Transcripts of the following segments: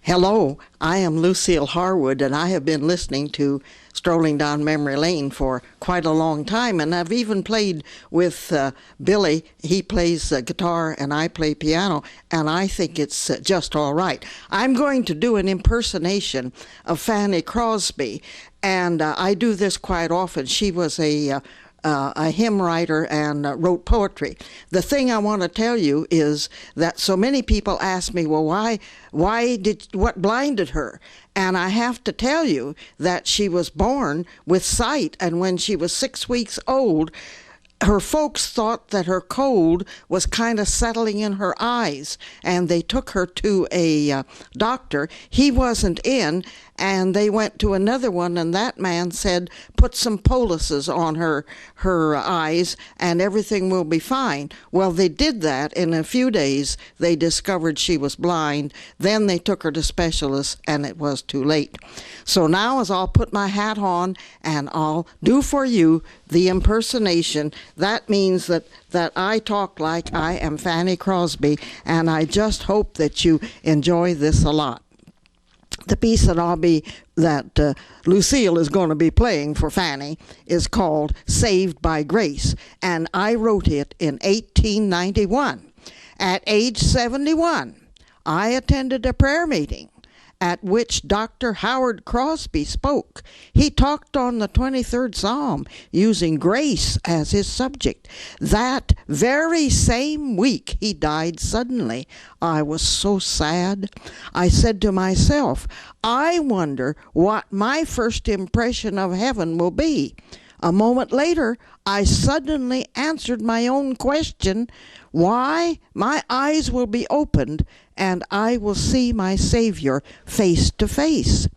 Hello, I am Lucille Harwood, and I have been listening to Strolling Down Memory Lane for quite a long time, and I've even played with Billy. He plays guitar and I play piano, and I think it's just all right. I'm going to do an impersonation of Fanny Crosby, and I do this quite often. She was a hymn writer and wrote poetry. The thing I want to tell you is that so many people ask me, well, what blinded her? And I have to tell you that she was born with sight, and when she was 6 weeks old, her folks thought that her cold was kind of settling in her eyes, and they took her to a doctor. He wasn't in, and they went to another one, and that man said, put some poultices on her eyes, and everything will be fine. Well, they did that. In a few days, they discovered she was blind. Then they took her to specialists, and it was too late. So now, as I'll put my hat on, and I'll do for you the impersonation, that means that I talk like I am Fanny Crosby, and I just hope that you enjoy this a lot. The piece that Lucille is going to be playing for Fanny is called Saved by Grace, and I wrote it in 1891. At age 71, I attended a prayer meeting at which Dr. Howard Crosby spoke. He talked on the 23rd Psalm, using grace as his subject. That very same week, he died suddenly. I was so sad. I said to myself, I wonder what my first impression of heaven will be. A moment later, I suddenly answered my own question. Why? My eyes will be opened, and I will see my Savior face to face.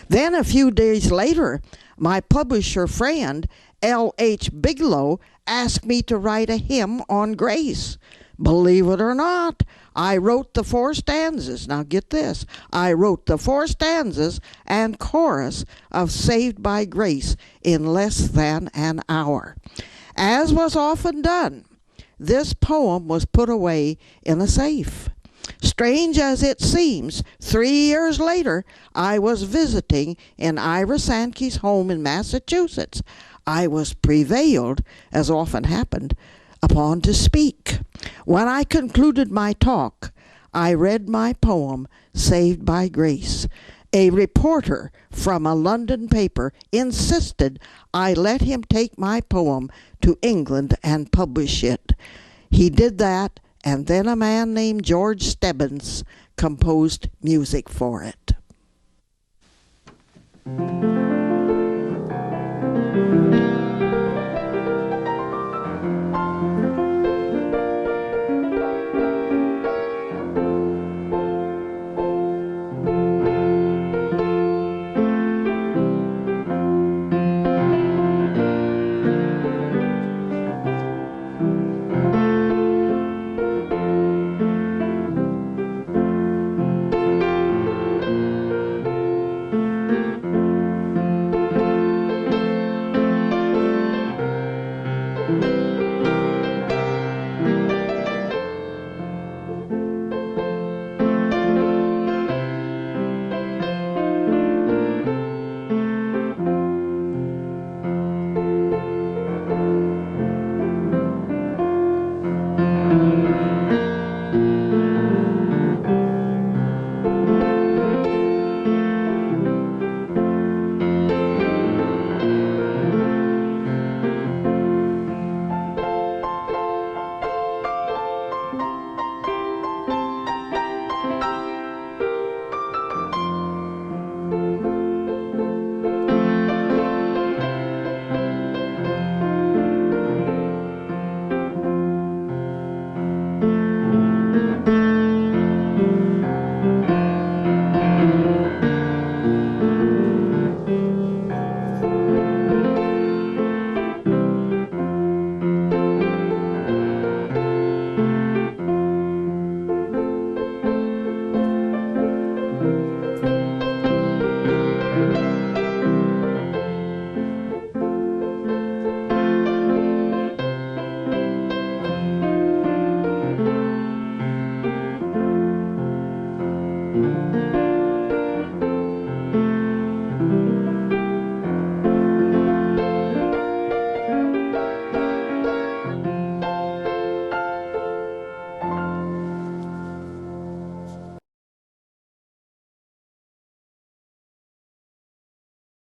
Then a few days later, my publisher friend, L.H. Bigelow, asked me to write a hymn on grace. Believe it or not, I wrote the 4 stanzas. Now get this. I wrote the 4 stanzas and chorus of Saved by Grace in less than an hour. As was often done, this poem was put away in a safe. Strange as it seems, 3 years later, I was visiting in Ira Sankey's home in Massachusetts. I was prevailed, as often happened, upon to speak. When I concluded my talk, I read my poem, Saved by Grace. A reporter from a London paper insisted I let him take my poem to England and publish it. He did that, and then a man named George Stebbins composed music for it.